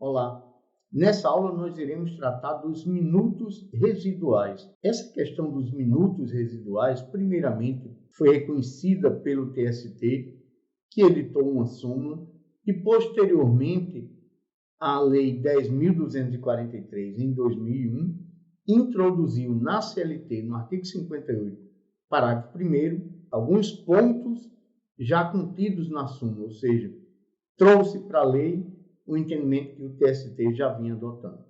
Olá! Nessa aula nós iremos tratar dos minutos residuais. Essa questão dos minutos residuais, primeiramente, foi reconhecida pelo TST, que editou uma súmula, e posteriormente a Lei 10.243, em 2001, introduziu na CLT, no artigo 58, parágrafo 1º, alguns pontos já contidos na súmula, ou seja, trouxe para a lei o entendimento que o TST já vinha adotando.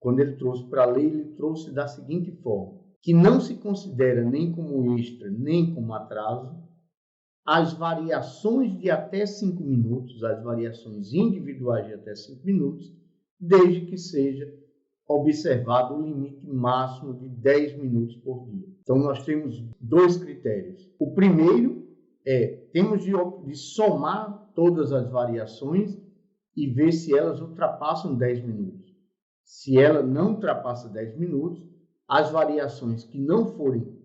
Quando ele trouxe para a lei, ele trouxe da seguinte forma, que não se considera nem como extra, nem como atraso, as variações de até 5 minutos, as variações individuais de até 5 minutos, desde que seja observado o limite máximo de 10 minutos por dia. Então, nós temos dois critérios. O primeiro temos de somar todas as variações e ver se elas ultrapassam 10 minutos. Se ela não ultrapassa 10 minutos, as variações que não forem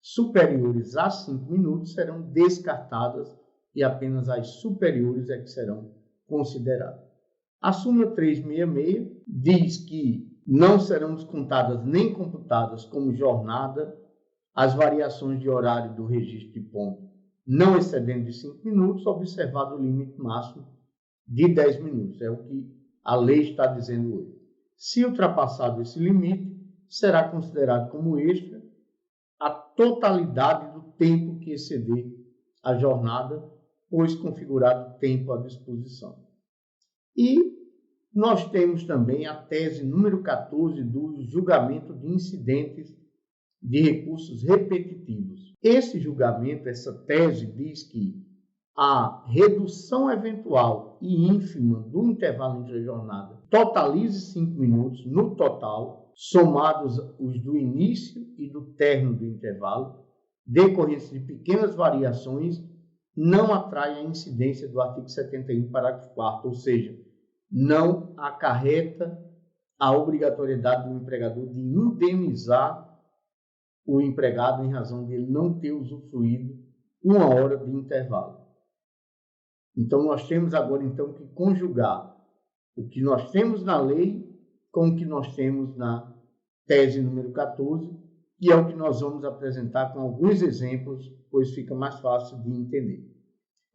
superiores a 5 minutos serão descartadas e apenas as superiores é que serão consideradas. A súmula 366 diz que não serão descontadas nem computadas como jornada as variações de horário do registro de ponto não excedendo de 5 minutos, observado o limite máximo de 10 minutos. É o que a lei está dizendo hoje. Se ultrapassado esse limite, será considerado como extra a totalidade do tempo que exceder a jornada, pois configurado tempo à disposição. E nós temos também a tese número 14 do julgamento de incidentes de recursos repetitivos. Esse julgamento, essa tese, diz que a redução eventual e ínfima do intervalo entre a jornada totalize 5 minutos no total, somados os do início e do término do intervalo, decorrência de pequenas variações, não atrai a incidência do artigo 71, parágrafo 4º, ou seja, não acarreta a obrigatoriedade do empregador de indenizar o empregado em razão de ele não ter usufruído 1 hora de intervalo. Então, nós temos agora que conjugar o que nós temos na lei com o que nós temos na tese número 14, que é o que nós vamos apresentar com alguns exemplos, pois fica mais fácil de entender.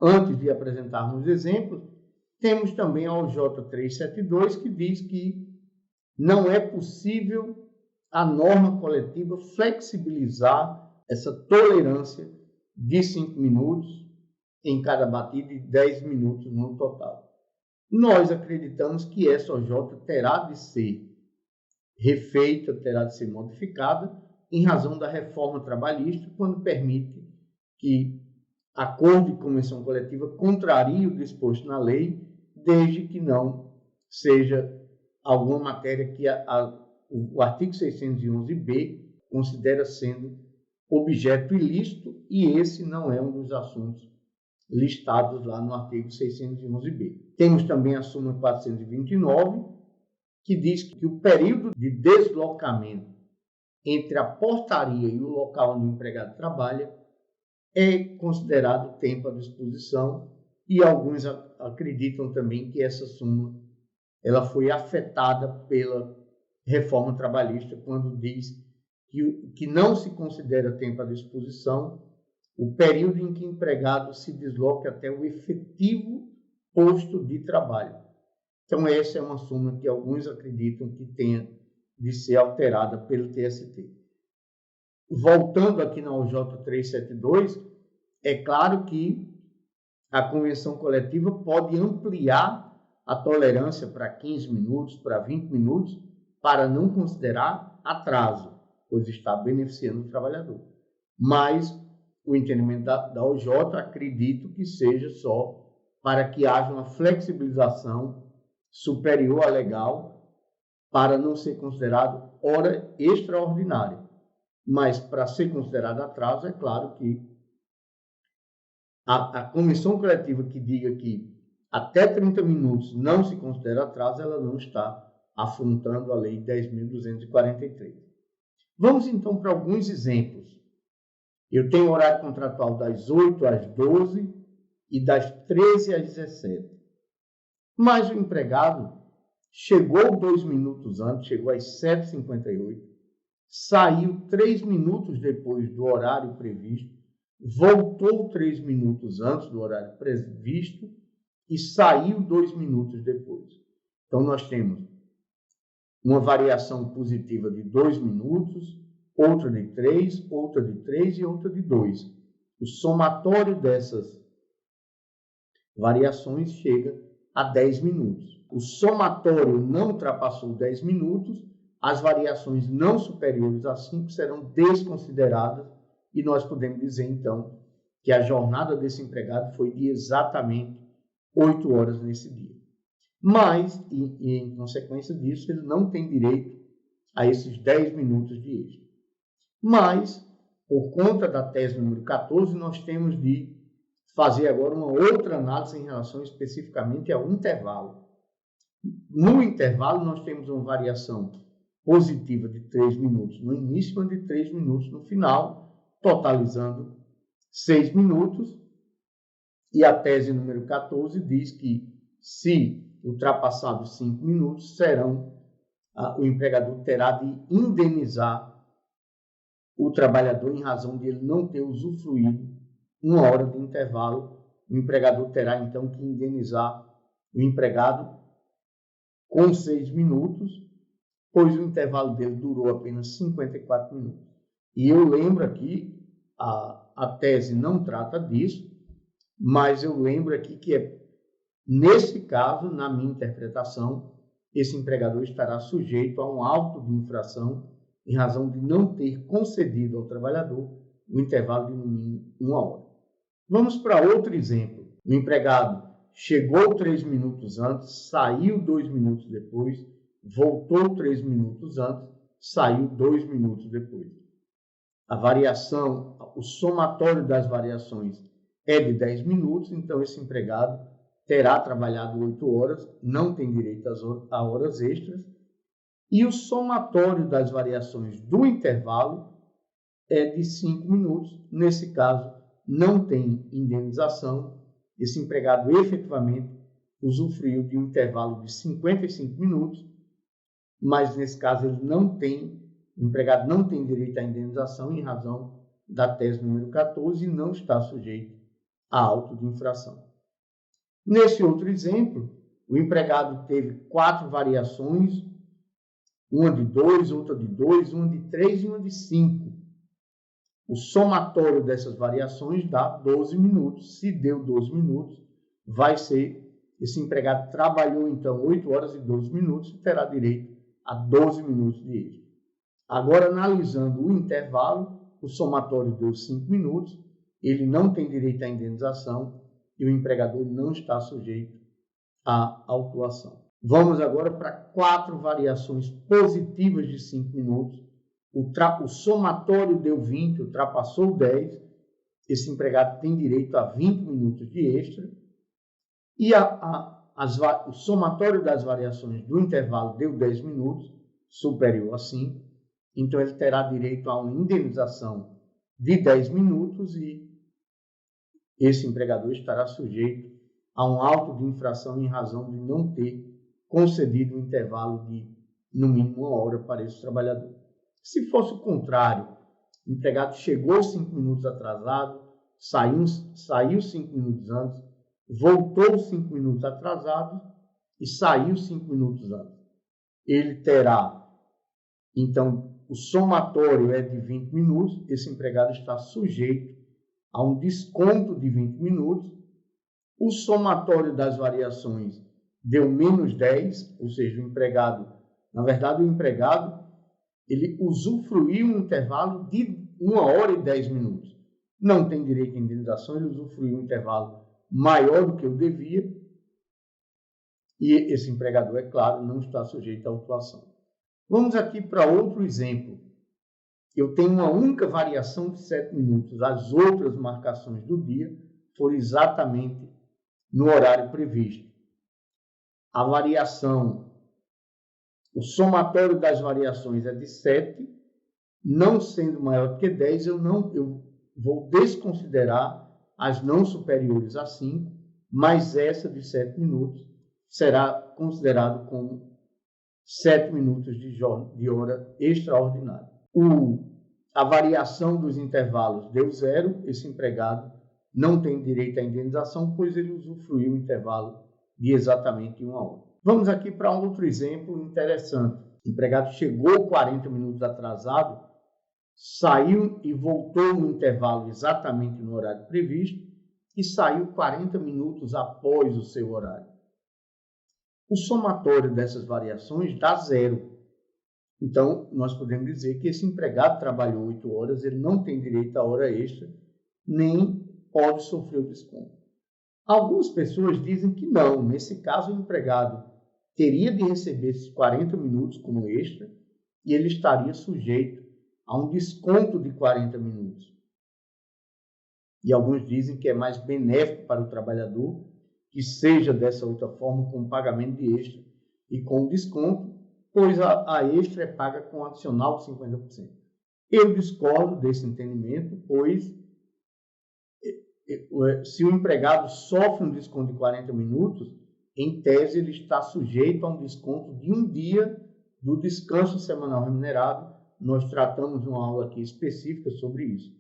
Antes de apresentarmos os exemplos, temos também a OJ 372, que diz que não é possível a norma coletiva flexibilizar essa tolerância de 5 minutos em cada batida e 10 minutos no total. Nós acreditamos que essa OJ terá de ser refeita, terá de ser modificada em razão da reforma trabalhista, quando permite que acordo de convenção coletiva contrarie o disposto na lei, desde que não seja alguma matéria que o artigo 611b considera sendo objeto ilícito, e esse não é um dos assuntos listados lá no artigo 611b. Temos também a súmula 429, que diz que o período de deslocamento entre a portaria e o local onde o empregado trabalha é considerado tempo à disposição, e alguns acreditam também que essa súmula ela foi afetada pela reforma trabalhista, quando diz que não se considera tempo à disposição o período em que o empregado se desloca até o efetivo posto de trabalho. Então, essa é uma súmula que alguns acreditam que tenha de ser alterada pelo TST. Voltando aqui na OJ 372, é claro que a convenção coletiva pode ampliar a tolerância para 15 minutos, para 20 minutos, para não considerar atraso, pois está beneficiando o trabalhador. Mas o entendimento da OJ, acredito que seja só para que haja uma flexibilização superior à legal, para não ser considerado hora extraordinária. Mas para ser considerado atraso, é claro que a convenção coletiva que diga que até 30 minutos não se considera atraso, ela não está afrontando a Lei 10.243. Vamos então para alguns exemplos. Eu tenho horário contratual das 8 às 12 e das 13 às 17. Mas o empregado chegou 2 minutos antes, chegou às 7h58, saiu 3 minutos depois do horário previsto, voltou 3 minutos antes do horário previsto e saiu 2 minutos depois. Então, nós temos uma variação positiva de 2 minutos, outra de 3, outra de 3 e outra de 2. O somatório dessas variações chega a 10 minutos. O somatório não ultrapassou 10 minutos, as variações não superiores a 5 serão desconsideradas e nós podemos dizer, então, que a jornada desse empregado foi de exatamente 8 horas nesse dia. Mas, em consequência disso, ele não tem direito a esses 10 minutos de extra. Mas, por conta da tese número 14, nós temos de fazer agora uma outra análise em relação especificamente ao intervalo. No intervalo, nós temos uma variação positiva de 3 minutos no início e uma de 3 minutos no final, totalizando 6 minutos. E a tese número 14 diz que, se ultrapassados 5 minutos, o empregador terá de indenizar o trabalhador em razão de ele não ter usufruído 1 hora de intervalo. O empregador terá, então, que indenizar o empregado com 6 minutos, pois o intervalo dele durou apenas 54 minutos. E eu lembro aqui, a tese não trata disso, mas eu lembro aqui que, nesse caso, na minha interpretação, esse empregador estará sujeito a um auto de infração em razão de não ter concedido ao trabalhador o intervalo de no mínimo 1 hora. Vamos para outro exemplo. O empregado chegou 3 minutos antes, saiu 2 minutos depois, voltou 3 minutos antes, saiu 2 minutos depois. A variação, o somatório das variações é de 10 minutos, então esse empregado terá trabalhado 8 horas, não tem direito a horas extras, e o somatório das variações do intervalo é de 5 minutos. Nesse caso, não tem indenização. Esse empregado efetivamente usufruiu de um intervalo de 55 minutos, mas nesse caso o empregado não tem direito à indenização em razão da tese número 14 e não está sujeito a auto de infração. Nesse outro exemplo, o empregado teve 4 variações, uma de 2, outra de 2, uma de 3 e uma de 5. O somatório dessas variações dá 12 minutos. Se deu 12 minutos, esse empregado trabalhou então 8 horas e 12 minutos e terá direito a 12 minutos de extra. Agora, analisando o intervalo, o somatório deu 5 minutos, ele não tem direito à indenização e o empregador não está sujeito à autuação. Vamos agora para 4 variações positivas de 5 minutos. O somatório deu 20, ultrapassou 10. Esse empregado tem direito a 20 minutos de extra. E o somatório das variações do intervalo deu 10 minutos, superior a 5. Então, ele terá direito a uma indenização de 10 minutos e esse empregador estará sujeito a um auto de infração em razão de não ter concedido um intervalo de, no mínimo, 1 hora para esse trabalhador. Se fosse o contrário, o empregado chegou 5 minutos atrasado, saiu 5 minutos antes, voltou 5 minutos atrasado e saiu 5 minutos antes. Ele terá, então, o somatório é de 20 minutos, esse empregado está sujeito a um desconto de 20 minutos. O somatório das variações deu menos 10, ou seja, o empregado ele usufruiu um intervalo de 1 hora e 10 minutos. Não tem direito à indenização, ele usufruiu um intervalo maior do que o devia e esse empregador, é claro, não está sujeito à autuação. Vamos aqui para outro exemplo. Eu tenho uma única variação de 7 minutos. As outras marcações do dia foram exatamente no horário previsto. A variação, o somatório das variações é de 7, não sendo maior que 10, eu vou desconsiderar as não superiores a 5, mas essa de 7 minutos será considerado como 7 minutos de hora extraordinária. A variação dos intervalos deu 0, esse empregado não tem direito à indenização, pois ele usufruiu o intervalo de exatamente 1 hora. Vamos aqui para um outro exemplo interessante. O empregado chegou 40 minutos atrasado, saiu e voltou no intervalo exatamente no horário previsto e saiu 40 minutos após o seu horário. O somatório dessas variações dá 0. Então, nós podemos dizer que esse empregado trabalhou 8 horas, ele não tem direito à hora extra, nem pode sofrer o desconto. Algumas pessoas dizem que não. Nesse caso, o empregado teria de receber esses 40 minutos como extra e ele estaria sujeito a um desconto de 40 minutos. E alguns dizem que é mais benéfico para o trabalhador que seja dessa outra forma, com pagamento de extra e com desconto, pois a extra é paga com adicional de 50%. Eu discordo desse entendimento, pois se o empregado sofre um desconto de 40 minutos, em tese ele está sujeito a um desconto de 1 dia do descanso semanal remunerado. Nós tratamos uma aula aqui específica sobre isso.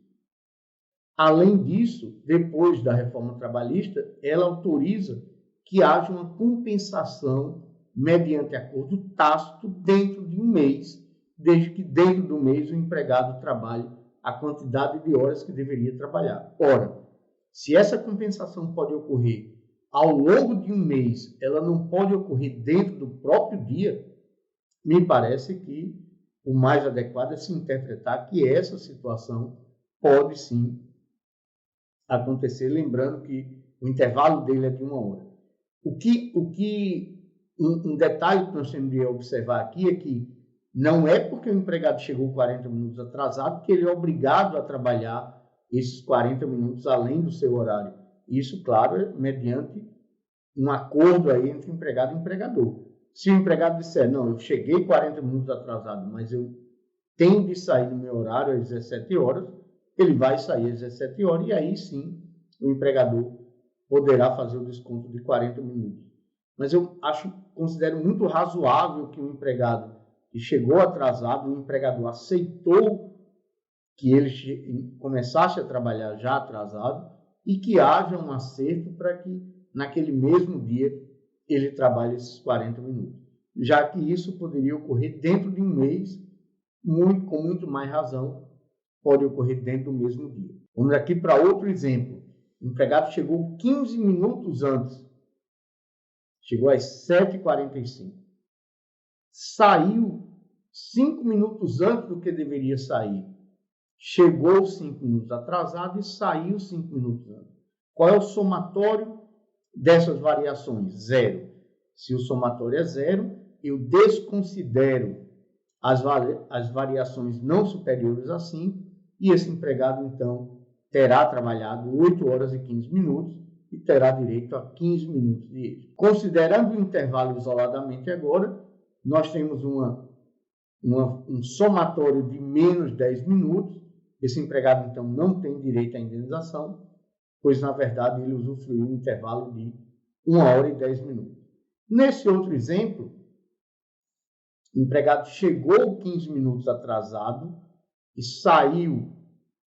Além disso, depois da reforma trabalhista, ela autoriza que haja uma compensação mediante acordo tácito dentro de 1 mês, desde que dentro do mês o empregado trabalhe a quantidade de horas que deveria trabalhar. Ora, se essa compensação pode ocorrer ao longo de 1 mês, ela não pode ocorrer dentro do próprio dia, me parece que o mais adequado é se interpretar que essa situação pode sim acontecer, lembrando que o intervalo dele é de 1 hora. Um detalhe que nós temos de observar aqui é que não é porque o empregado chegou 40 minutos atrasado que ele é obrigado a trabalhar esses 40 minutos além do seu horário. Isso, claro, é mediante um acordo aí entre empregado e empregador. Se o empregado disser, não, eu cheguei 40 minutos atrasado, mas eu tenho de sair no meu horário às 17 horas, ele vai sair às 17 horas e aí sim o empregador poderá fazer o desconto de 40 minutos. Mas eu considero muito razoável que o empregado que chegou atrasado, o empregador aceitou que ele começasse a trabalhar já atrasado e que haja um acerto para que naquele mesmo dia ele trabalhe esses 40 minutos. Já que isso poderia ocorrer dentro de 1 mês, com muito mais razão, pode ocorrer dentro do mesmo dia. Vamos aqui para outro exemplo. O empregado chegou 15 minutos antes. Chegou às 7h45. Saiu 5 minutos antes do que deveria sair. Chegou 5 minutos atrasado e saiu 5 minutos antes. Qual é o somatório dessas variações? 0. Se o somatório é 0, eu desconsidero as variações não superiores a 5 e esse empregado, então, terá trabalhado 8 horas e 15 minutos e terá direito a 15 minutos de extra. Considerando o intervalo isoladamente agora, nós temos um somatório de menos 10 minutos. Esse empregado, então, não tem direito à indenização, pois, na verdade, ele usufruiu um intervalo de 1 hora e 10 minutos. Nesse outro exemplo, o empregado chegou 15 minutos atrasado e saiu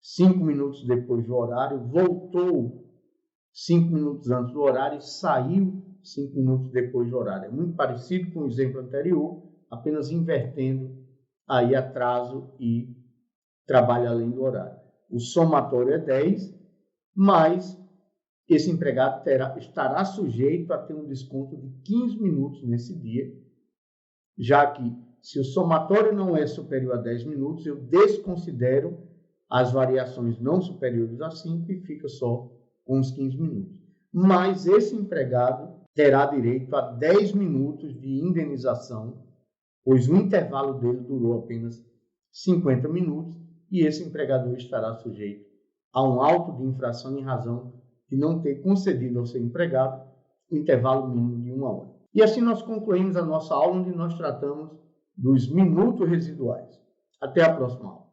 5 minutos depois do horário, voltou 5 minutos antes do horário e saiu 5 minutos depois do horário. É muito parecido com o exemplo anterior, apenas invertendo aí atraso e trabalho além do horário. O somatório é 10, mas esse empregado estará sujeito a ter um desconto de 15 minutos nesse dia, já que se o somatório não é superior a 10 minutos, eu desconsidero as variações não superiores a 5 e fica só com os 15 minutos. Mas esse empregado terá direito a 10 minutos de indenização, pois o intervalo dele durou apenas 50 minutos e esse empregador estará sujeito a um auto de infração em razão de não ter concedido ao seu empregado o intervalo mínimo de 1 hora. E assim nós concluímos a nossa aula, onde nós tratamos dos minutos residuais. Até a próxima aula.